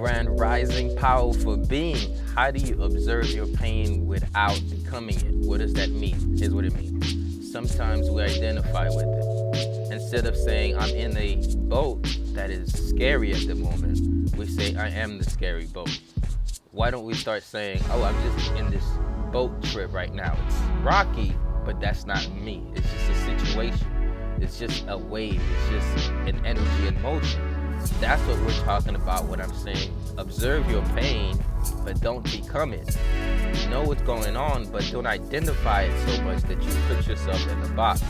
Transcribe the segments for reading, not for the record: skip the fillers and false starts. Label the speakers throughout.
Speaker 1: grand, rising, powerful being. How do you observe your pain without becoming it? What does that mean? Here's what it means. Sometimes we identify with it. Instead of saying, I'm in a boat that is scary at the moment, we say, I am the scary boat. Why don't we start saying, oh, I'm just in this boat trip right now. It's rocky, but that's not me. It's just a situation. It's just a wave. It's just an energy in motion. That's what we're talking about when I'm saying observe your pain, but don't become it. Know what's going on, but don't identify it so much that you put yourself in the box.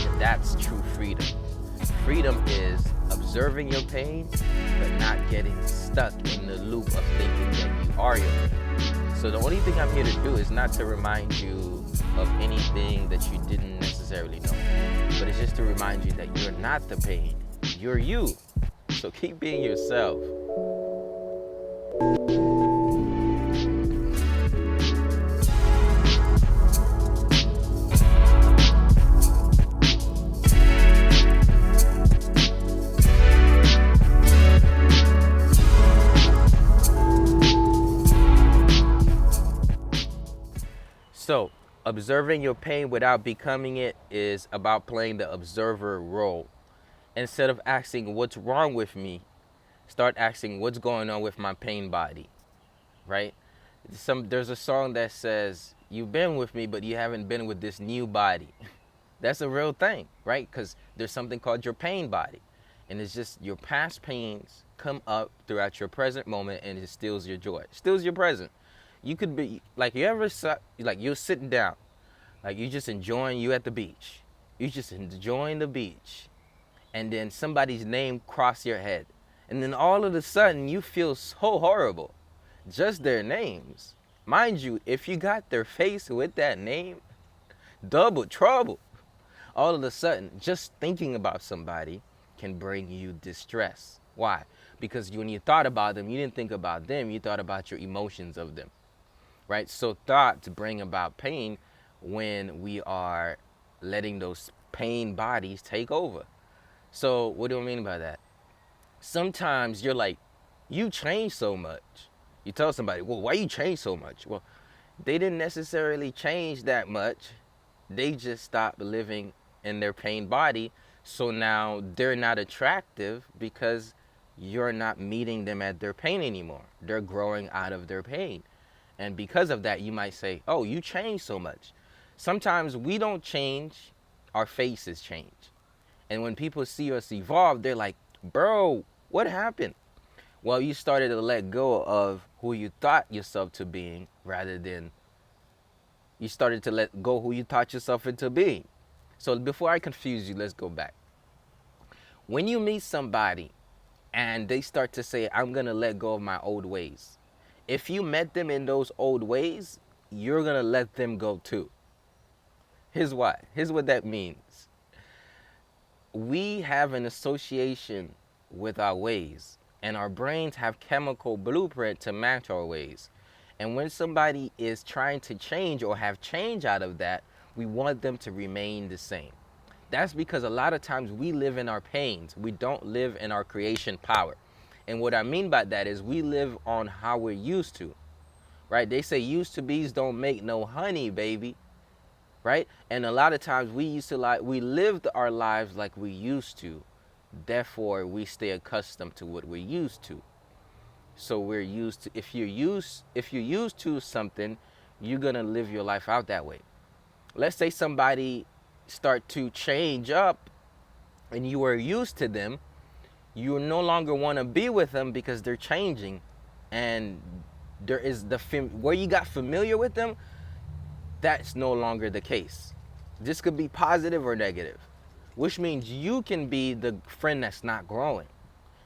Speaker 1: And that's true freedom. Freedom is observing your pain, but not getting stuck in the loop of thinking that you are your pain. So the only thing I'm here to do is not to remind you of anything that you didn't necessarily know, but it's just to remind you that you're not the pain, you're you. So keep being yourself. So, observing your pain without becoming it is about playing the observer role. Instead of asking what's wrong with me, start asking what's going on with my pain body, right? There's a song that says, you've been with me, but you haven't been with this new body. That's a real thing, right? Because there's something called your pain body. And it's just your past pains come up throughout your present moment and it steals your joy, steals your present. You could be, like, you're sitting down, like you just enjoying you at the beach. You just enjoying the beach. And then somebody's name cross your head. And then all of a sudden you feel so horrible. Just their names. Mind you, if you got their face with that name, double trouble. All of a sudden, just thinking about somebody can bring you distress. Why? Because when you thought about them, you didn't think about them, you thought about your emotions of them. Right? So thoughts bring about pain when we are letting those pain bodies take over. So what do I mean by that? Sometimes you're like, you changed so much. You tell somebody, well, why you change so much? Well, they didn't necessarily change that much. They just stopped living in their pain body. So now they're not attractive because you're not meeting them at their pain anymore. They're growing out of their pain. And because of that, you might say, oh, you changed so much. Sometimes we don't change, our faces change. And when people see us evolve, they're like, bro, what happened? Well, you started to let go of who you thought yourself to being rather than you started to let go who you thought yourself into being. So before I confuse you, let's go back. When you meet somebody and they start to say, I'm going to let go of my old ways. If you met them in those old ways, you're going to let them go too. Here's why. Here's what that means. We have an association with our ways, and our brains have chemical blueprint to match our ways. And when somebody is trying to change or have change out of that, we want them to remain the same. That's because a lot of times we live in our pains. We don't live in our creation power. And what I mean by that is we live on how we're used to, right? They say used to bees don't make no honey, baby. Right? And a lot of times we lived our lives like we used to. Therefore, we stay accustomed to what we're used to. So we're used to, if you're used to something, you're going to live your life out that way. Let's say somebody start to change up and you were used to them. You no longer want to be with them because they're changing. And there is where you got familiar with them, that's no longer the case. This could be positive or negative, which means you can be the friend that's not growing.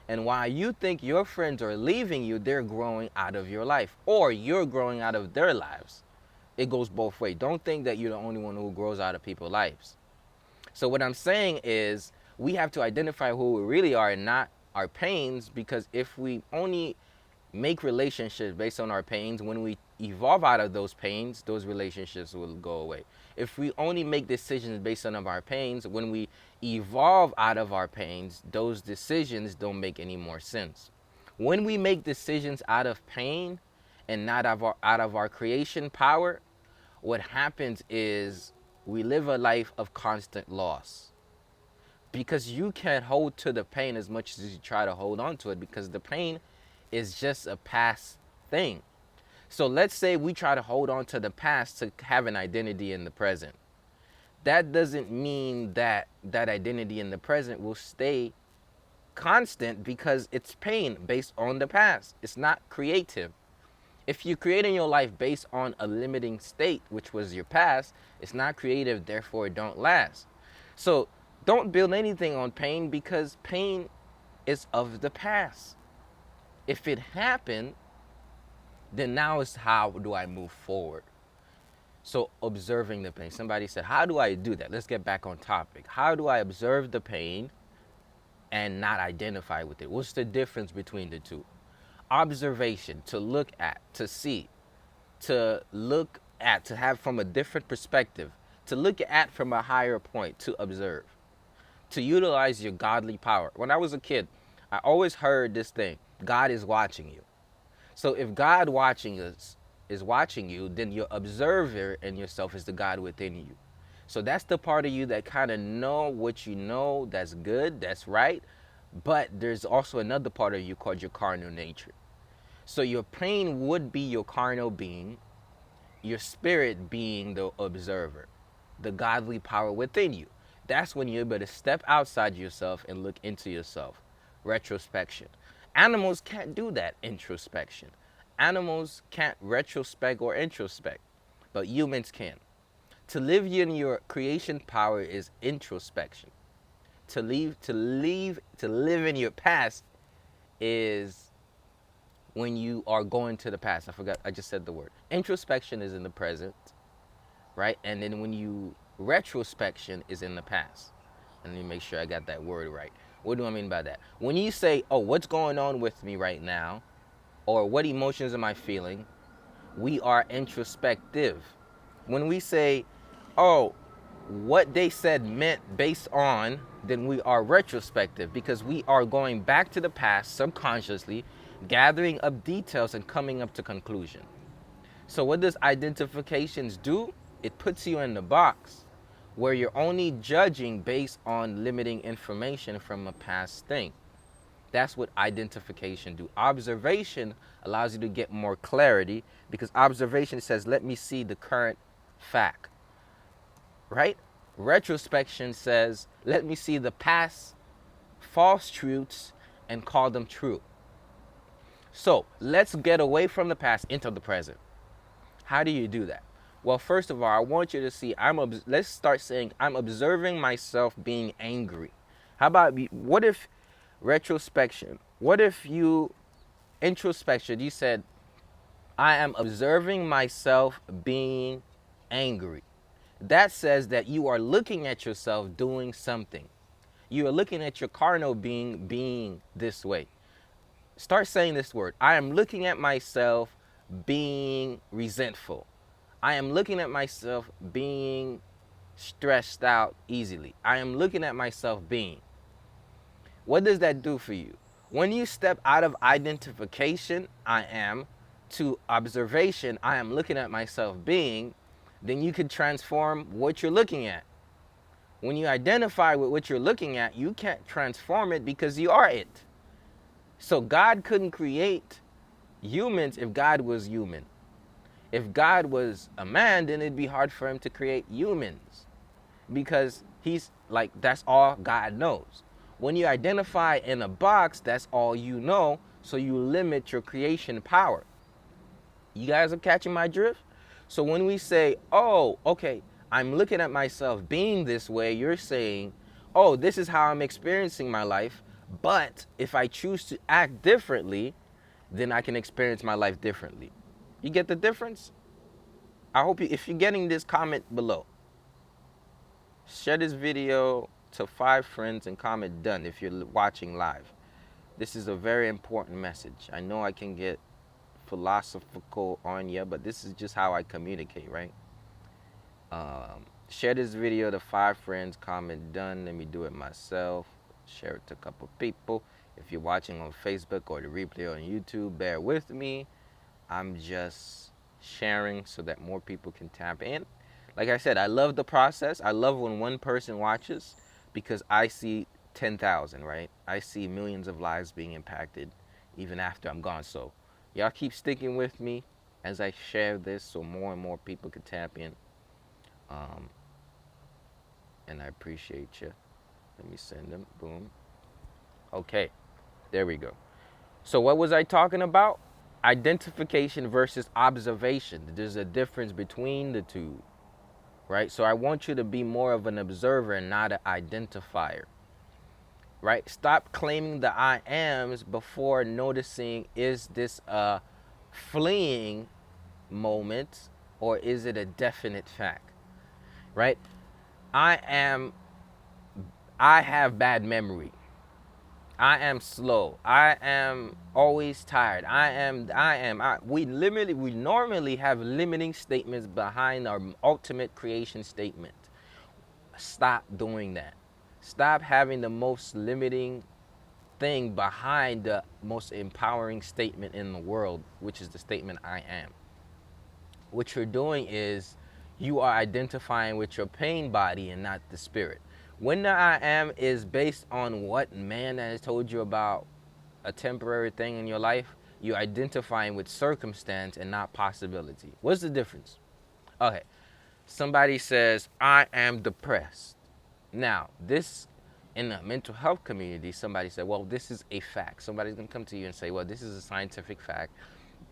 Speaker 1: And while you think your friends are leaving you, they're growing out of your life, or you're growing out of their lives. It goes both ways. Don't think that you're the only one who grows out of people's lives. So what I'm saying is we have to identify who we really are and not our pains, because if we only make relationships based on our pains, when we evolve out of those pains, those relationships will go away. If we only make decisions based on our pains, when we evolve out of our pains, those decisions don't make any more sense. When we make decisions out of pain and not out of our creation power, what happens is we live a life of constant loss, because you can't hold to the pain as much as you try to hold on to it, because the pain is just a past thing. So let's say we try to hold on to the past to have an identity in the present. That doesn't mean that that identity in the present will stay constant, because it's pain based on the past. It's not creative. If you're creating your life based on a limiting state, which was your past, it's not creative, therefore it don't last. So don't build anything on pain, because pain is of the past. If it happened, then now is how do I move forward? So observing the pain. Somebody said, how do I do that? Let's get back on topic. How do I observe the pain and not identify with it? What's the difference between the two? Observation, to look at, to see, to look at, to have from a different perspective, to look at from a higher point, to observe, to utilize your godly power. When I was a kid, I always heard this thing: God is watching you. So if God watching us is watching you, then your observer and yourself is the God within you. So that's the part of you that kind of know what you know, that's good, that's right. But there's also another part of you called your carnal nature. So your pain would be your carnal being, your spirit being the observer, the godly power within you. That's when you're able to step outside yourself and look into yourself. Retrospection. Animals can't do that, introspection. Animals can't retrospect or introspect, but humans can. To live in your creation power is introspection. To live in your past is when you are going to the past. I forgot, I just said the word. Introspection is in the present, right? And then when you retrospection is in the past. And let me make sure I got that word right. What do I mean by that? When you say, oh, what's going on with me right now? Or what emotions am I feeling? We are introspective. When we say, oh, what they said meant based on, then we are retrospective, because we are going back to the past subconsciously, gathering up details and coming up to conclusion. So what does identifications do? It puts you in the box where you're only judging based on limiting information from a past thing. That's what identification do. Observation allows you to get more clarity, because observation says, let me see the current fact, right? Retrospection says, let me see the past false truths and call them true. So let's get away from the past into the present. How do you do that? Well, first of all, I want you to see, let's start saying, I'm observing myself being angry. How about, what if retrospection? What if you, introspection, you said, I am observing myself being angry. That says that you are looking at yourself doing something. You are looking at your carnal being this way. Start saying this word. I am looking at myself being resentful. I am looking at myself being stressed out easily. I am looking at myself being. What does that do for you? When you step out of identification, I am, to observation, I am looking at myself being, then you could transform what you're looking at. When you identify with what you're looking at, you can't transform it because you are it. So God couldn't create humans if God was human. If God was a man, then it'd be hard for him to create humans, because he's like, that's all God knows. When you identify in a box, that's all you know, so you limit your creation power. You guys are catching my drift? So when we say, oh, okay, I'm looking at myself being this way, you're saying, oh, this is how I'm experiencing my life, but if I choose to act differently, then I can experience my life differently. You get the difference? I hope you, if you're getting this, comment below. Share this video to 5 friends and comment done if you're watching live. This is a very important message. I know I can get philosophical on you, but this is just how I communicate, right? Share this video to 5 friends, comment done. Let me do it myself. Share it to a couple people. If you're watching on Facebook or the replay on YouTube, bear with me. I'm just sharing so that more people can tap in. Like I said, I love the process. I love when one person watches because I see 10,000, right? I see millions of lives being impacted even after I'm gone. So y'all keep sticking with me as I share this so more and more people can tap in. Um, and I appreciate you. Let me send them. Boom. Okay, there we go. So what was I talking about? Identification versus observation. There's a difference between the two, right? So I want you to be more of an observer and not an identifier, right? Stop claiming the I ams before noticing, is this a fleeing moment or is it a definite fact, right? I am, I have bad memory. I am slow. I am always tired. We normally have limiting statements behind our ultimate creation statement. Stop doing that. Stop having the most limiting thing behind the most empowering statement in the world, which is the statement I am. What you're doing is you are identifying with your pain body and not the spirit. When the I am is based on what man has told you about a temporary thing in your life, you're identifying with circumstance and not possibility. What's the difference? Okay, somebody says, I am depressed. Now, this in the mental health community, somebody said, well, this is a fact. Somebody's gonna come to you and say, well, this is a scientific fact.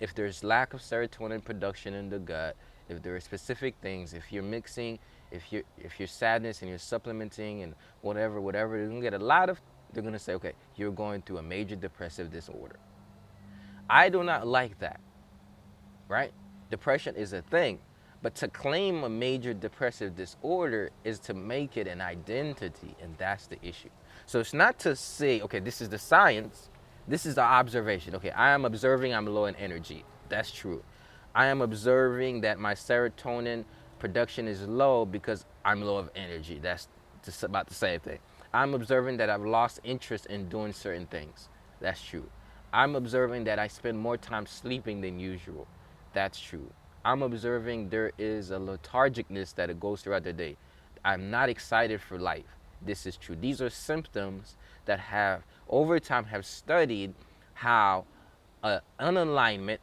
Speaker 1: If there's lack of serotonin production in the gut, if there are specific things, if you're mixing, if you're sadness and you're supplementing and whatever, you're gonna get a lot of, they're gonna say, okay, you're going through a major depressive disorder. I do not like that, right? Depression is a thing, but to claim a major depressive disorder is to make it an identity, and that's the issue. So it's not to say, okay, this is the science, this is the observation. Okay, I am observing I'm low in energy. That's true. I am observing that my serotonin production is low because I'm low of energy. That's just about the same thing. I'm observing that I've lost interest in doing certain things. That's true. I'm observing that I spend more time sleeping than usual. That's true. I'm observing there is a lethargicness that it goes throughout the day. I'm not excited for life. This is true. These are symptoms that have, over time, have studied how an unalignment,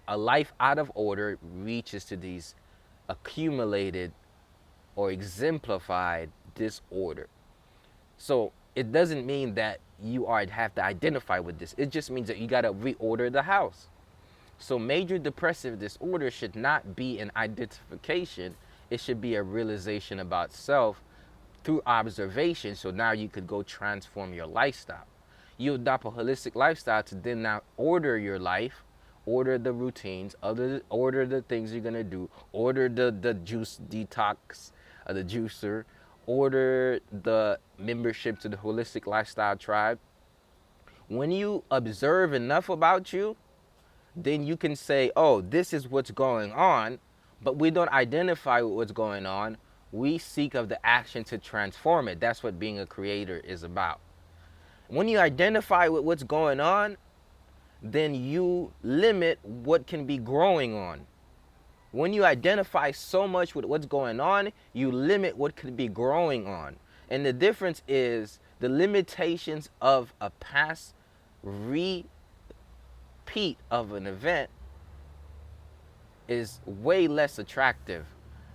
Speaker 1: a life out of order reaches to these accumulated or exemplified disorder. So it doesn't mean that you are have to identify with this. It just means that you got to reorder the house. So major depressive disorder should not be an identification. It should be a realization about self through observation. So now you could go transform your lifestyle. You adopt a holistic lifestyle to then now order your life, order the routines, order the things you're gonna do, order the juice detox, the juicer, order the membership to the holistic lifestyle tribe. When you observe enough about you, then you can say, oh, this is what's going on, but we don't identify with what's going on. We seek of the action to transform it. That's what being a creator is about. When you identify with what's going on, then you limit what can be growing on. When you identify so much with what's going on, you limit what could be growing on. And the difference is the limitations of a past repeat of an event is way less attractive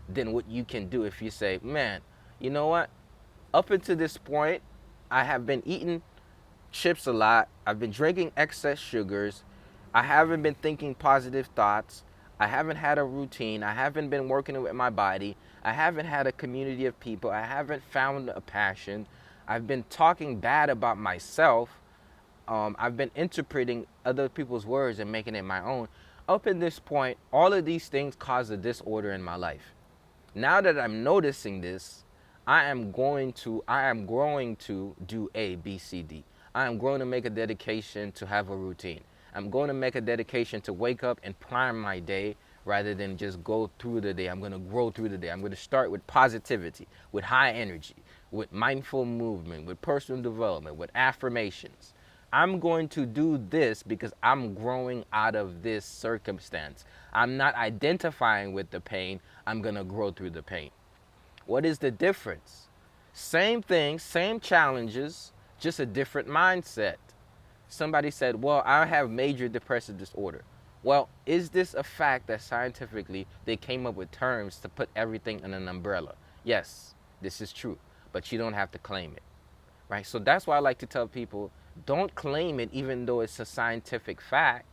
Speaker 1: than what you can do if you say, man, you know what? Up until this point, I have been eating chips a lot. I've been drinking excess sugars. I haven't been thinking positive thoughts. I haven't had a routine. I haven't been working with my body. I haven't had a community of people. I haven't found a passion. I've been talking bad about myself. I've been interpreting other people's words and making it my own. Up in this point, all of these things cause a disorder in my life. Now that I'm noticing this, I am growing to do A, B, C, D. I am going to make a dedication to have a routine. I'm going to make a dedication to wake up and prime my day rather than just go through the day. I'm going to grow through the day. I'm going to start with positivity, with high energy, with mindful movement, with personal development, with affirmations. I'm going to do this because I'm growing out of this circumstance. I'm not identifying with the pain. I'm going to grow through the pain. What is the difference? Same thing, same challenges, just a different mindset. Somebody said, well, I have major depressive disorder. Well, is this a fact that scientifically they came up with terms to put everything in an umbrella? Yes, this is true, but you don't have to claim it, right? So that's why I like to tell people, don't claim it even though it's a scientific fact.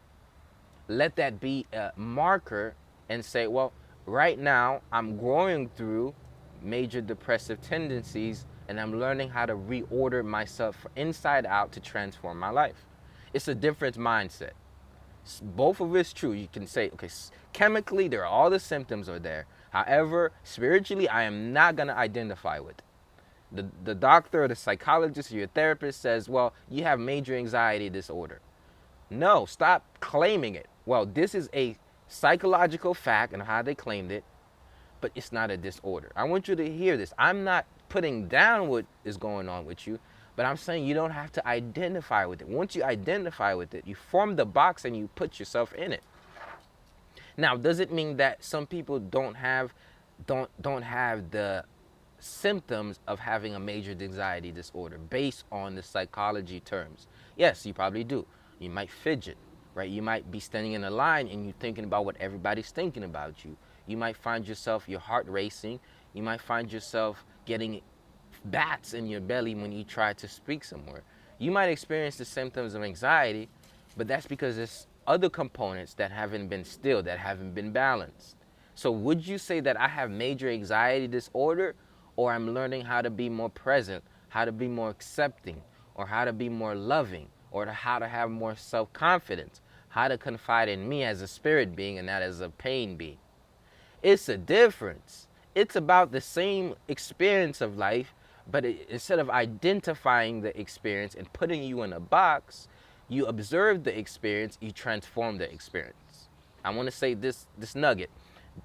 Speaker 1: Let that be a marker and say, well, right now I'm growing through major depressive tendencies and I'm learning how to reorder myself inside out to transform my life. It's a different mindset. Both of it's true. You can say, okay, chemically, there are all the symptoms are there. However, spiritually, I am not going to identify with it. The doctor or the psychologist or your therapist says, well, you have major anxiety disorder. No, stop claiming it. Well, this is a psychological fact and how they claimed it, but it's not a disorder. I want you to hear this. I'm not putting down what is going on with you, but I'm saying you don't have to identify with it. Once you identify with it, you form the box and you put yourself in it. Now, does it mean that some people don't have the symptoms of having a major anxiety disorder based on the psychology terms? Yes, you probably do. You might fidget, right? You might be standing in a line and you're thinking about what everybody's thinking about you. You might find yourself, your heart racing. You might find yourself getting bats in your belly when you try to speak somewhere. You might experience the symptoms of anxiety, but that's because there's other components that haven't been stilled, that haven't been balanced. So would you say that I have major anxiety disorder, or I'm learning how to be more present, how to be more accepting, or how to be more loving, or how to have more self-confidence, how to confide in me as a spirit being and not as a pain being? It's a difference. It's about the same experience of life, but instead of identifying the experience and putting you in a box, you observe the experience, you transform the experience. I want to say this nugget.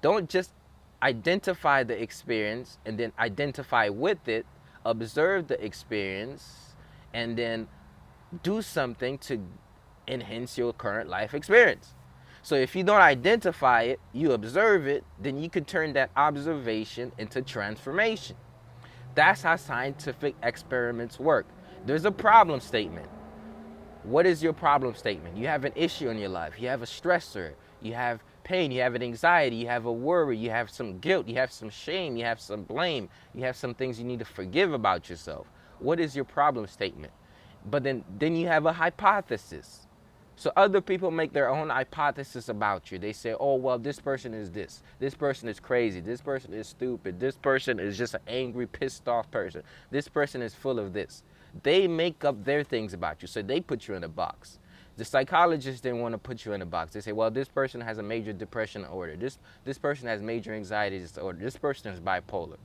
Speaker 1: Don't just identify the experience and then identify with it. Observe the experience and then do something to enhance your current life experience. So if you don't identify it, you observe it, then you can turn that observation into transformation. That's how scientific experiments work. There's a problem statement. What is your problem statement? You have an issue in your life. You have a stressor. You have pain. You have an anxiety. You have a worry. You have some guilt. You have some shame. You have some blame. You have some things you need to forgive about yourself. What is your problem statement? But then you have a hypothesis. So other people make their own hypothesis about you. They say, oh, well, this person is this. This person is crazy. This person is stupid. This person is just an angry, pissed off person. This person is full of this. They make up their things about you. So they put you in a box. The psychologists didn't want to put you in a box. They say, well, this person has a major depression disorder. This person has major anxiety disorder. This person is bipolar.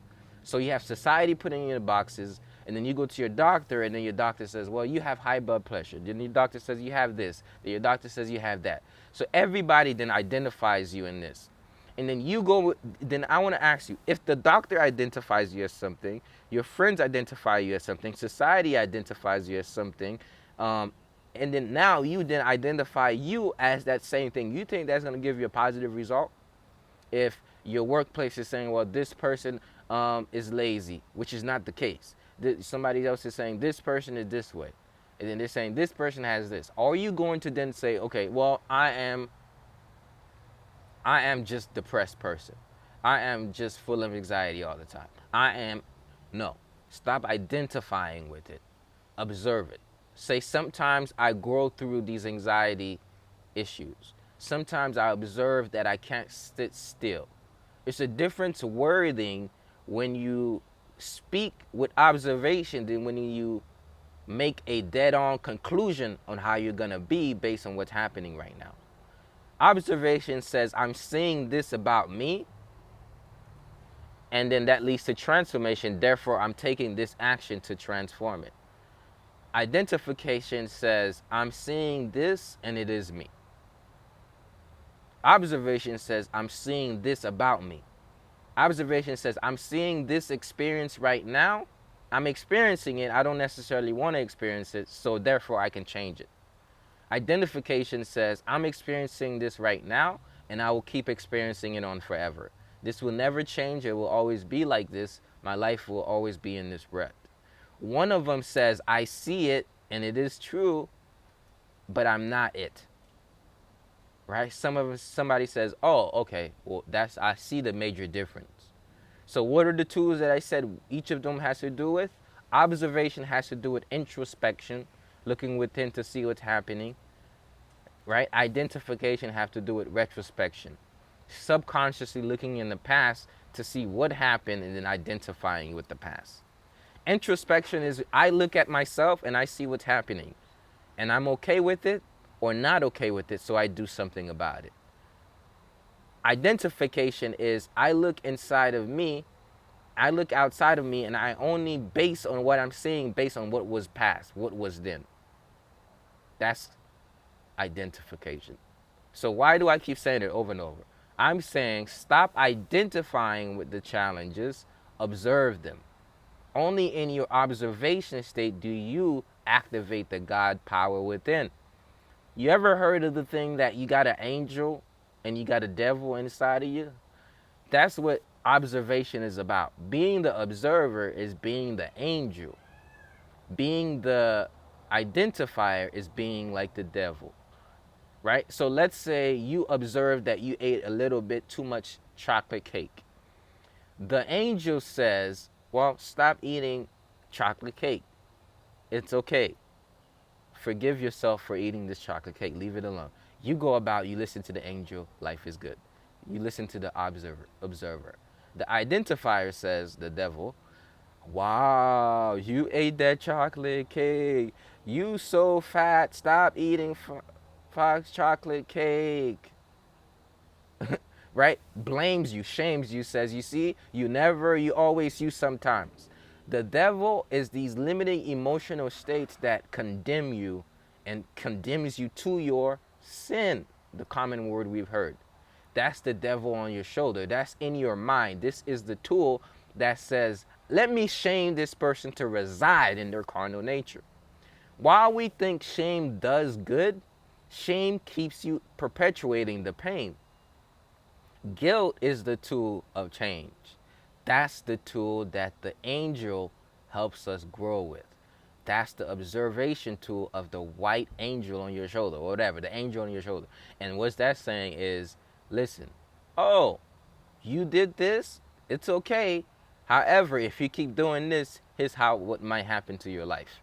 Speaker 1: So you have society putting you in boxes, and then you go to your doctor, and then your doctor says, well, you have high blood pressure. Then your doctor says you have this. Then your doctor says you have that. So everybody then identifies you in this. And then you go, then I want to ask you, if the doctor identifies you as something, your friends identify you as something, society identifies you as something, and then now you then identify you as that same thing, you think that's going to give you a positive result? If your workplace is saying, well, this person is lazy, which is not the case. Somebody else is saying this person is this way, and then they're saying this person has this. Are you going to then say, okay, well, I am just depressed person. I am just full of anxiety all the time. No. Stop identifying with it. Observe it. Say, sometimes I grow through these anxiety issues. Sometimes I observe that I can't sit still. It's a difference wording when you speak with observation than when you make a dead-on conclusion on how you're going to be based on what's happening right now. Observation says, I'm seeing this about me, and then that leads to transformation. Therefore, I'm taking this action to transform it. Identification says, I'm seeing this, and it is me. Observation says, I'm seeing this about me. Observation says, I'm seeing this experience right now, I'm experiencing it. I don't necessarily want to experience it, so therefore I can change it. Identification says, I'm experiencing this right now, and I will keep experiencing it on forever. This will never change. It will always be like this. My life will always be in this breath. One of them says, I see it, and it is true, but I'm not it. Right? Somebody says, oh, okay, well, I see the major difference. So what are the tools that I said each of them has to do with? Observation has to do with introspection, looking within to see what's happening, right? Identification have to do with retrospection, subconsciously looking in the past to see what happened and then identifying with the past. Introspection is I look at myself and I see what's happening and I'm okay with it or not okay with it, so I do something about it. Identification is I look inside of me, I look outside of me, and I only base on what I'm seeing based on what was past, what was then. That's identification. So why do I keep saying it over and over? I'm saying stop identifying with the challenges, observe them. Only in your observation state do you activate the God power within. You ever heard of the thing that you got an angel and you got a devil inside of you? That's what observation is about. Being the observer is being the angel. Being the identifier is being like the devil. Right? So let's say you observe that you ate a little bit too much chocolate cake. The angel says, well, stop eating chocolate cake. It's okay. Forgive yourself for eating this chocolate cake. Leave it alone. You go about, you listen to the angel, life is good. You listen to the observer. The identifier says, the devil, wow, you ate that chocolate cake. You so fat, stop eating Fox chocolate cake. Right? Blames you, shames you, says, you see, you never, you always, you sometimes. The devil is these limiting emotional states that condemn you and condemns you to your sin, the common word we've heard. That's the devil on your shoulder. That's in your mind. This is the tool that says, let me shame this person to reside in their carnal nature. While we think shame does good, shame keeps you perpetuating the pain. Guilt is the tool of change. That's the tool that the angel helps us grow with. That's the observation tool of the white angel on your shoulder, or whatever, the angel on your shoulder. And what that's saying is, listen, oh, you did this, it's okay. However, if you keep doing this, here's what might happen to your life.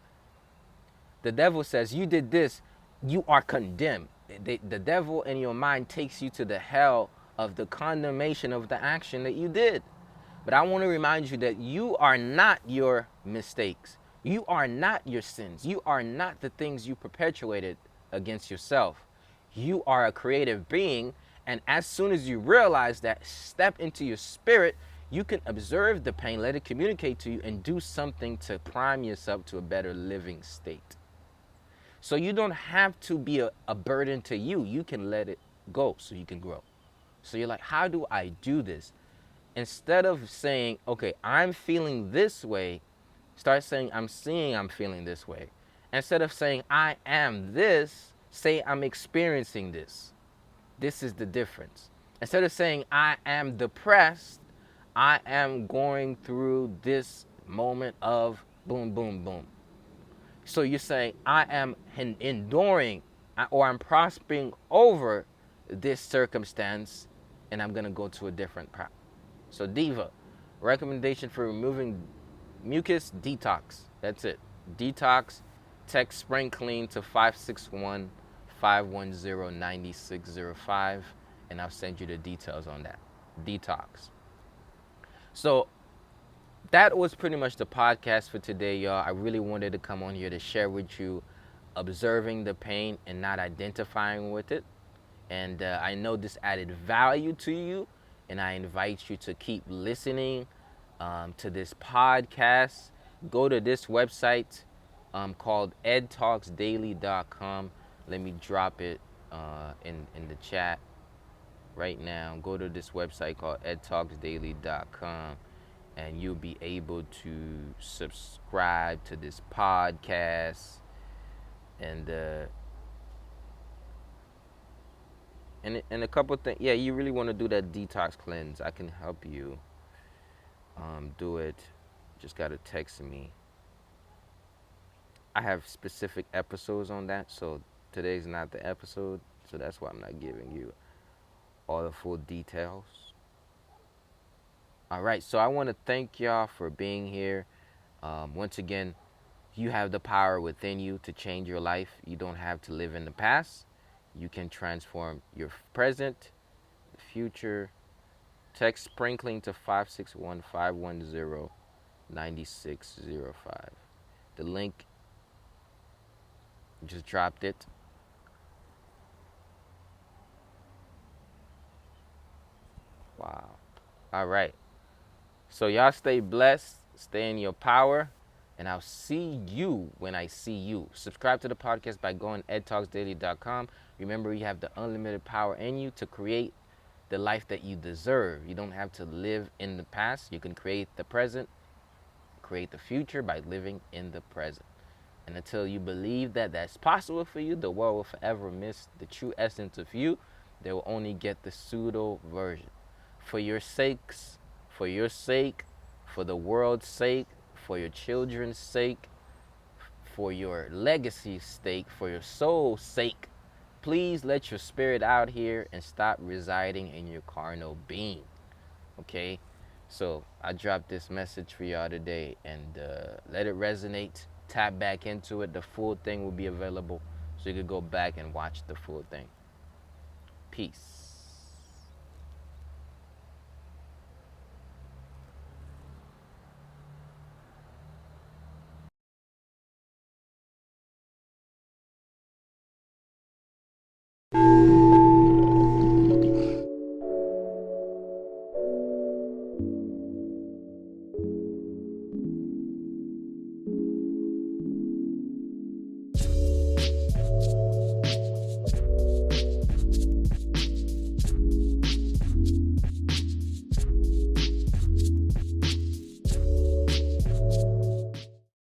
Speaker 1: The devil says, you did this, you are condemned. The devil in your mind takes you to the hell of the condemnation of the action that you did. But I want to remind you that you are not your mistakes. You are not your sins. You are not the things you perpetuated against yourself. You are a creative being, and as soon as you realize that, step into your spirit, you can observe the pain, let it communicate to you, and do something to prime yourself to a better living state. So you don't have to be a burden to you. You can let it go so you can grow. So you're like, how do I do this? Instead of saying, okay, I'm feeling this way, start saying, I'm seeing I'm feeling this way. Instead of saying, I am this, say, I'm experiencing this. This is the difference. Instead of saying, I am depressed, I am going through this moment of boom, boom, boom. So you're saying, I am enduring or I'm prospering over this circumstance, and I'm going to go to a different path. So Diva, recommendation for removing mucus, detox. That's it. Detox, text Spring Clean to 561-510-9605, and I'll send you the details on that. Detox. So that was pretty much the podcast for today, y'all. I really wanted to come on here to share with you observing the pain and not identifying with it. And I know this added value to you, and I invite you to keep listening to this podcast. Go to this website called edtalksdaily.com. Let me drop it in the chat right now. Go to this website called edtalksdaily.com, and you'll be able to subscribe to this podcast and and a couple things. Yeah, you really want to do that detox cleanse. I can help you do it. Just gotta text me. I have specific episodes on that, so today's not the episode, so that's why I'm not giving you all the full details. All right, so I want to thank y'all for being here. Once again, you have the power within you to change your life. You don't have to live in the past. You can transform your present, future. Text sprinkling to 561-510-9605. The link, just dropped it. Wow. All right. So y'all stay blessed, stay in your power, and I'll see you when I see you. Subscribe to the podcast by going edtalksdaily.com. Remember, you have the unlimited power in you to create the life that you deserve. You don't have to live in the past. You can create the present, create the future by living in the present. And until you believe that that's possible for you, the world will forever miss the true essence of you. They will only get the pseudo version. For your sakes, for your sake, for the world's sake, for your children's sake, for your legacy's sake, for your soul's sake, please let your spirit out here and stop residing in your carnal being. Okay? So I dropped this message for y'all today, and let it resonate. Tap back into it. The full thing will be available, so you could go back and watch the full thing. Peace.